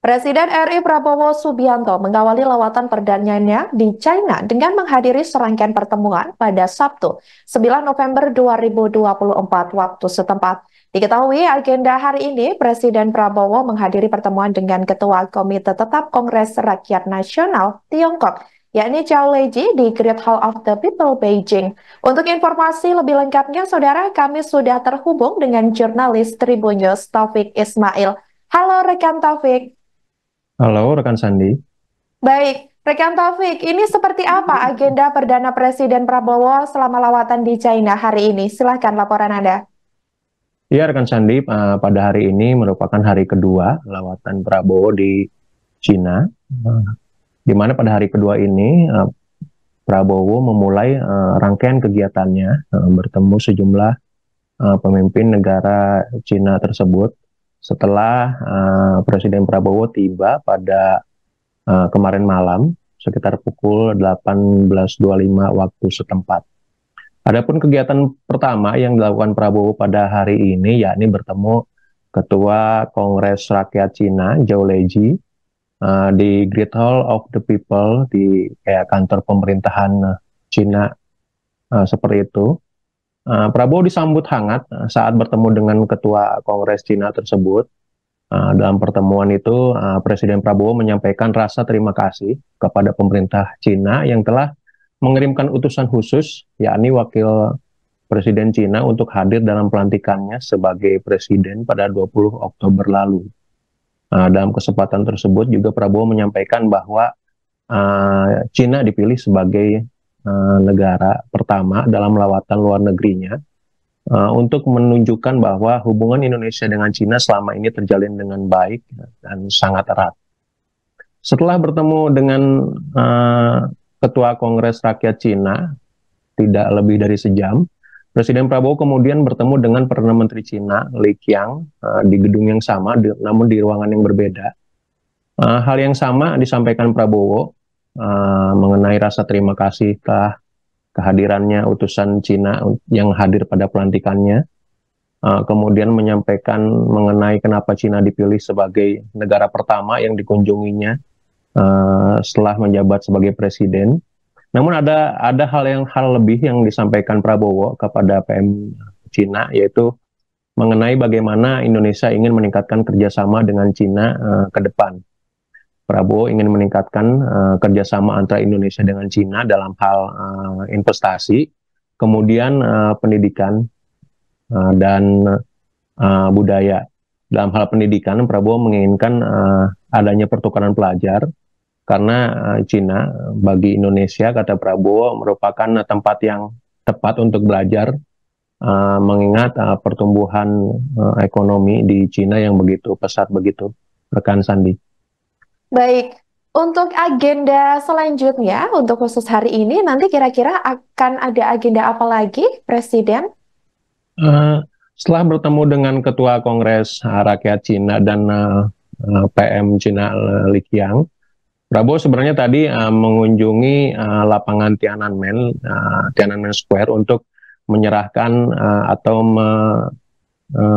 Presiden RI Prabowo Subianto mengawali lawatan perdananya di China dengan menghadiri serangkaian pertemuan pada Sabtu, 9 November 2024 waktu setempat. Diketahui agenda hari ini, Presiden Prabowo menghadiri pertemuan dengan Ketua Komite Tetap Kongres Rakyat Nasional Tiongkok, yakni Zhao Leji di Great Hall of the People, Beijing. Untuk informasi lebih lengkapnya, saudara, kami sudah terhubung dengan jurnalis Tribun News Taufik Ismail. Halo rekan Taufik. Halo rekan Sandi. Baik, rekan Taufik, ini seperti apa agenda Perdana Presiden Prabowo selama lawatan di China hari ini? Silahkan laporan Anda. Ya rekan Sandi, pada hari ini merupakan hari kedua lawatan Prabowo di Cina, di mana pada hari kedua ini Prabowo memulai rangkaian kegiatannya bertemu sejumlah pemimpin negara Cina tersebut setelah Presiden Prabowo tiba pada kemarin malam sekitar pukul 18.25 waktu setempat. Adapun kegiatan pertama yang dilakukan Prabowo pada hari ini yakni bertemu Ketua Kongres Rakyat Cina, Zhao Leji, di Great Hall of the People di kantor pemerintahan Cina seperti itu. Prabowo disambut hangat saat bertemu dengan Ketua Kongres Cina tersebut. Dalam pertemuan itu, Presiden Prabowo menyampaikan rasa terima kasih kepada pemerintah Cina yang telah mengirimkan utusan khusus, yakni Wakil Presiden Cina untuk hadir dalam pelantikannya sebagai Presiden pada 20 Oktober lalu. Dalam kesempatan tersebut juga Prabowo menyampaikan bahwa Cina dipilih sebagai negara pertama dalam lawatan luar negerinya untuk menunjukkan bahwa hubungan Indonesia dengan Cina selama ini terjalin dengan baik dan sangat erat. Setelah bertemu dengan Ketua Kongres Rakyat Cina, tidak lebih dari sejam, Presiden Prabowo kemudian bertemu dengan Perdana Menteri Cina, Li Qiang, di gedung yang sama, namun di ruangan yang berbeda. Hal yang sama disampaikan Prabowo mengenai rasa terima kasih telah kehadirannya utusan Cina yang hadir pada pelantikannya. Kemudian menyampaikan mengenai kenapa Cina dipilih sebagai negara pertama yang dikunjunginya setelah menjabat sebagai presiden. Namun ada hal lebih yang disampaikan Prabowo kepada PM Cina, yaitu mengenai bagaimana Indonesia ingin meningkatkan kerjasama dengan Cina ke depan. Prabowo ingin meningkatkan kerjasama antara Indonesia dengan Cina dalam hal investasi, kemudian pendidikan dan budaya. Dalam hal pendidikan, Prabowo menginginkan adanya pertukaran pelajar, karena Cina bagi Indonesia, kata Prabowo, merupakan tempat yang tepat untuk belajar, mengingat pertumbuhan ekonomi di Cina yang begitu pesat begitu, rekan Sandi. Baik, untuk agenda selanjutnya, untuk khusus hari ini, nanti kira-kira akan ada agenda apa lagi, Presiden? Setelah bertemu dengan Ketua Kongres Rakyat Cina dan PM Cina Li Qiang, Prabowo sebenarnya tadi mengunjungi lapangan Tiananmen Square untuk menyerahkan atau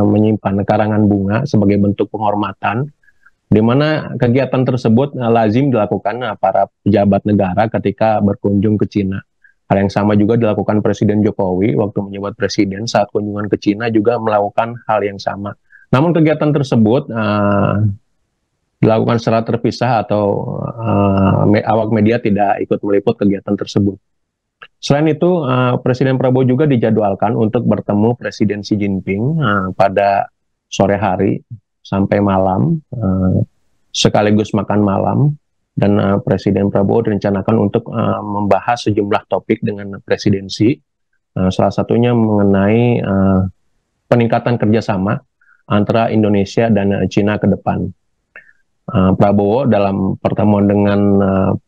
menyimpan karangan bunga sebagai bentuk penghormatan, di mana kegiatan tersebut lazim dilakukan para pejabat negara ketika berkunjung ke Cina. Hal yang sama juga dilakukan Presiden Jokowi waktu menjabat presiden, saat kunjungan ke Cina juga melakukan hal yang sama. Namun kegiatan tersebut dilakukan secara terpisah atau awak media tidak ikut meliput kegiatan tersebut. Selain itu, Presiden Prabowo juga dijadwalkan untuk bertemu Presiden Xi Jinping pada sore hari sampai malam, sekaligus makan malam, dan Presiden Prabowo direncanakan untuk membahas sejumlah topik dengan Presiden Xi, salah satunya mengenai peningkatan kerjasama antara Indonesia dan Cina ke depan. Prabowo dalam pertemuan dengan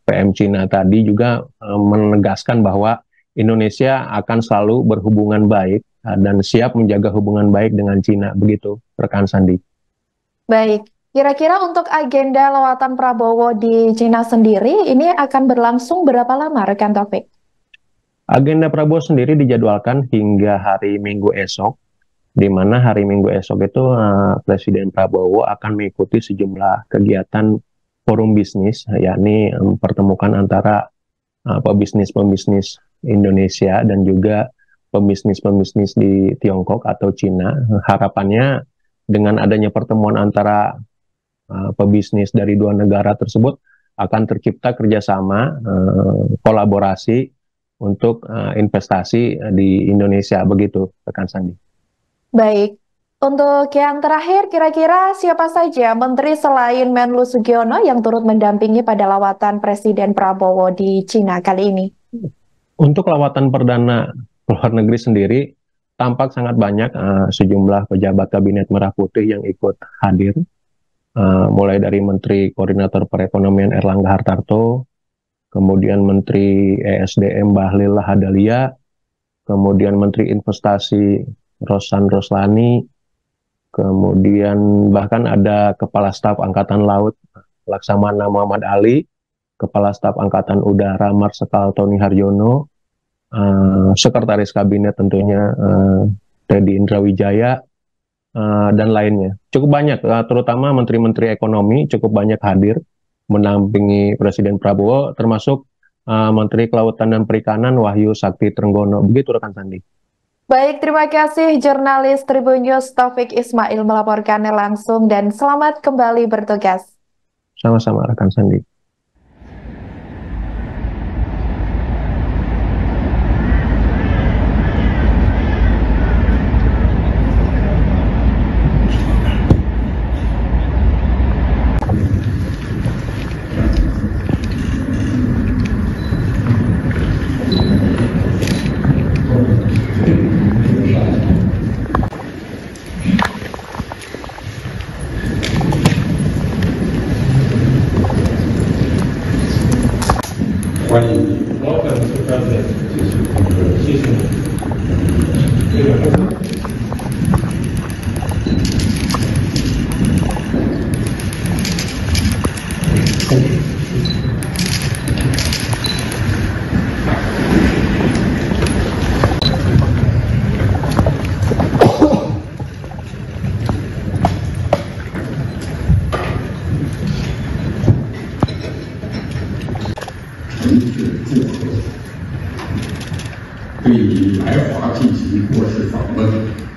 PM Cina tadi juga menegaskan bahwa Indonesia akan selalu berhubungan baik dan siap menjaga hubungan baik dengan Cina, begitu rekan Sandi. Baik, kira-kira untuk agenda lawatan Prabowo di Cina sendiri, ini akan berlangsung berapa lama, rekan Taufik? Agenda Prabowo sendiri dijadwalkan hingga hari Minggu esok, di mana hari Minggu esok itu Presiden Prabowo akan mengikuti sejumlah kegiatan forum bisnis, yakni pertemukan antara pebisnis-pebisnis Indonesia dan juga pebisnis-pebisnis di Tiongkok atau Cina. Harapannya dengan adanya pertemuan antara pebisnis dari dua negara tersebut akan tercipta kerjasama, kolaborasi untuk investasi di Indonesia, begitu rekan Sandi. Baik, untuk yang terakhir, kira-kira siapa saja menteri selain Menlu Sugiono yang turut mendampingi pada lawatan Presiden Prabowo di Cina kali ini? Untuk lawatan perdana luar negeri sendiri, tampak sangat banyak sejumlah pejabat kabinet Merah Putih yang ikut hadir, mulai dari Menteri Koordinator Perekonomian Erlangga Hartarto, kemudian Menteri ESDM Bahlil Lahadalia, kemudian Menteri Investasi Rosan Roslani, kemudian bahkan ada Kepala Staf Angkatan Laut Laksamana Muhammad Ali, Kepala Staf Angkatan Udara Marsikal Tony Haryono, Sekretaris Kabinet tentunya Teddy Indrawijaya, dan lainnya. Cukup banyak, terutama Menteri-Menteri Ekonomi cukup banyak hadir mendampingi Presiden Prabowo, termasuk Menteri Kelautan dan Perikanan Wahyu Sakti Trenggono. Begitu rekan Sandi. Baik, terima kasih jurnalis Tribun News Taufik Ismail melaporkannya langsung dan selamat kembali bertugas. Sama-sama rekan Sandi. Welcome, Mr. President. 谢谢你。对于来华进行国事访问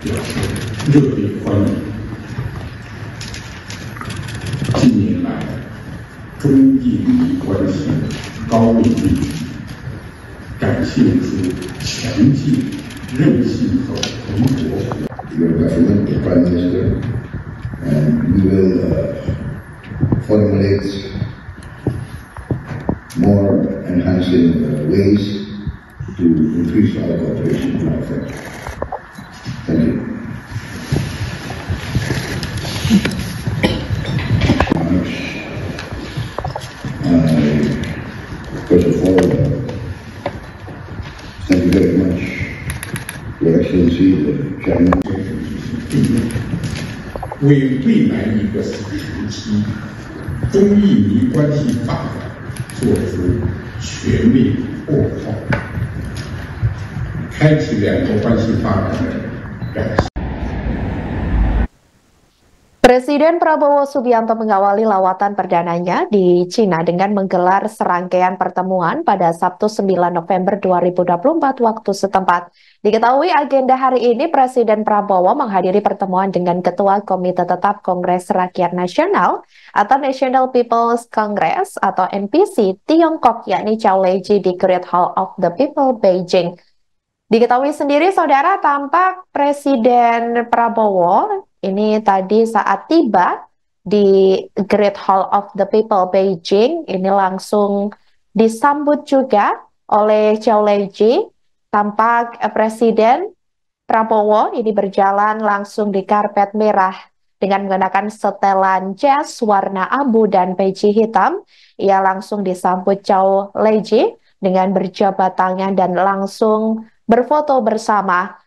表示热烈欢迎。近年来，中印民关系高度密集，展现出强劲、韧性和蓬勃。Your government, the Prime Minister, and we will formulate more enhancing ways to increase our cooperation and our friendship. Thank you. First of all, thank you very much, Your Excellency, the Chairman. 为未来一个时期中印民关系发展做出全面擘画，开启两国关系发展的崭新。 Presiden Prabowo Subianto mengawali lawatan perdananya di Cina dengan menggelar serangkaian pertemuan pada Sabtu 9 November 2024 waktu setempat. Diketahui agenda hari ini Presiden Prabowo menghadiri pertemuan dengan Ketua Komite Tetap Kongres Rakyat Nasional atau National People's Congress atau NPC Tiongkok, yakni Zhao Leji di Great Hall of the People, Beijing. Diketahui sendiri, saudara, tampak Presiden Prabowo ini tadi saat tiba di Great Hall of the People Beijing, ini langsung disambut juga oleh Zhao Leji. Tampak Presiden Prabowo ini berjalan langsung di karpet merah dengan menggunakan setelan jas warna abu dan peci hitam. Ia langsung disambut Zhao Leji dengan berjabat tangan dan langsung berfoto bersama.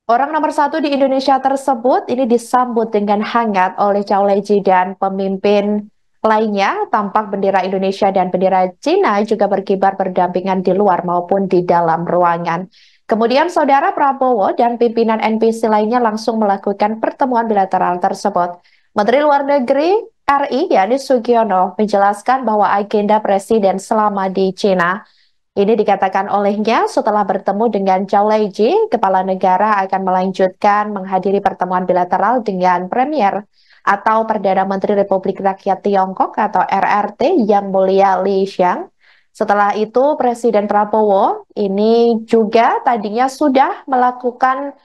Orang nomor satu di Indonesia tersebut ini disambut dengan hangat oleh Zhao Leji dan pemimpin lainnya. Tampak bendera Indonesia dan bendera Cina juga berkibar berdampingan di luar maupun di dalam ruangan. Kemudian Saudara Prabowo dan pimpinan NPC lainnya langsung melakukan pertemuan bilateral tersebut. Menteri Luar Negeri RI, yakni Sugiono, menjelaskan bahwa agenda Presiden selama di Cina ini dikatakan olehnya setelah bertemu dengan Zhao Leiji, kepala negara akan melanjutkan menghadiri pertemuan bilateral dengan Premier atau Perdana Menteri Republik Rakyat Tiongkok atau RRT Yang Mulia Li Qiang. Setelah itu Presiden Prabowo ini juga tadinya sudah melakukan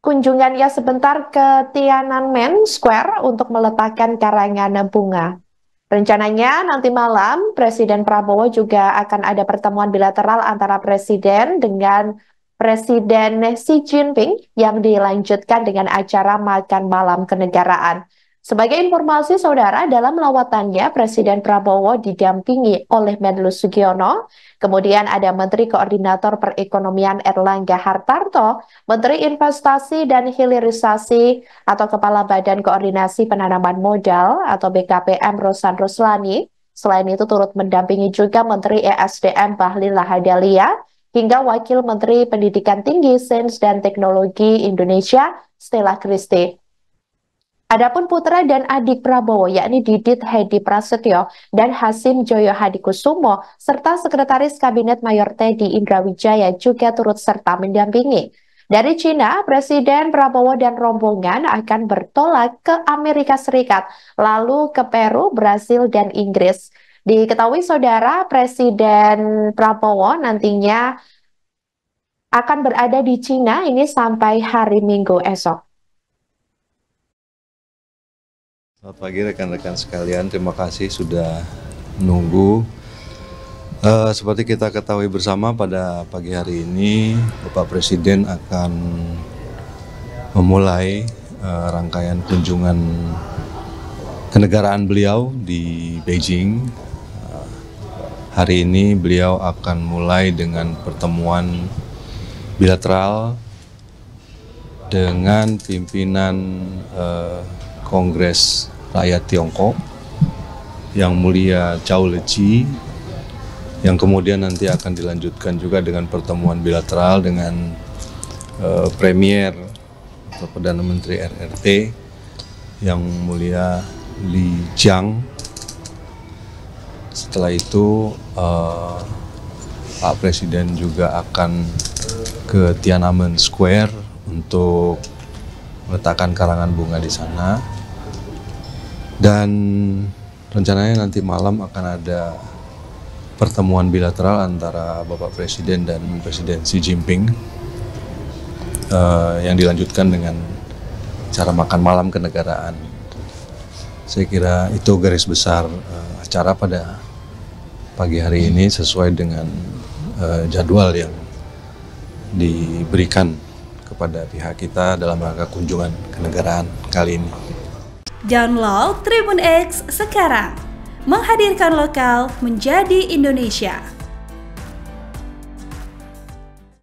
kunjungannya sebentar ke Tiananmen Square untuk meletakkan karangan bunga. Rencananya nanti malam Presiden Prabowo juga akan ada pertemuan bilateral antara Presiden dengan Presiden Xi Jinping yang dilanjutkan dengan acara makan malam kenegaraan. Sebagai informasi Saudara, dalam lawatannya Presiden Prabowo didampingi oleh Menlu Sugiono, kemudian ada Menteri Koordinator Perekonomian Erlangga Hartarto, Menteri Investasi dan Hilirisasi atau Kepala Badan Koordinasi Penanaman Modal atau BKPM Rosan Ruslani. Selain itu turut mendampingi juga Menteri ESDM Bahlil Lahadalia hingga Wakil Menteri Pendidikan Tinggi, Sains dan Teknologi Indonesia Stella Christie. Adapun putra dan adik Prabowo yakni Didit Hedi Prasetyo dan Hasim Joyo Hadikusumo serta Sekretaris Kabinet Mayor Teddy Indrawijaya juga turut serta mendampingi. Dari Cina, Presiden Prabowo dan rombongan akan bertolak ke Amerika Serikat, lalu ke Peru, Brasil, dan Inggris. Diketahui Saudara, Presiden Prabowo nantinya akan berada di Cina ini sampai hari Minggu esok. Selamat pagi rekan-rekan sekalian, terima kasih sudah menunggu. Seperti kita ketahui bersama pada pagi hari ini Bapak Presiden akan memulai rangkaian kunjungan kenegaraan beliau di Beijing. Hari ini beliau akan mulai dengan pertemuan bilateral dengan pimpinan Kongres Rakyat Tiongkok Yang Mulia Zhao Leiji, yang kemudian nanti akan dilanjutkan juga dengan pertemuan bilateral dengan Premier atau Perdana Menteri RRT Yang Mulia Li Qiang. Setelah itu Pak Presiden juga akan ke Tiananmen Square untuk meletakkan karangan bunga di sana. Dan rencananya nanti malam akan ada pertemuan bilateral antara Bapak Presiden dan Presiden Xi Jinping yang dilanjutkan dengan cara makan malam kenegaraan. Saya kira itu garis besar acara pada pagi hari ini sesuai dengan jadwal yang diberikan kepada pihak kita dalam rangka kunjungan kenegaraan kali ini. Download Tribun X sekarang, menghadirkan lokal menjadi Indonesia.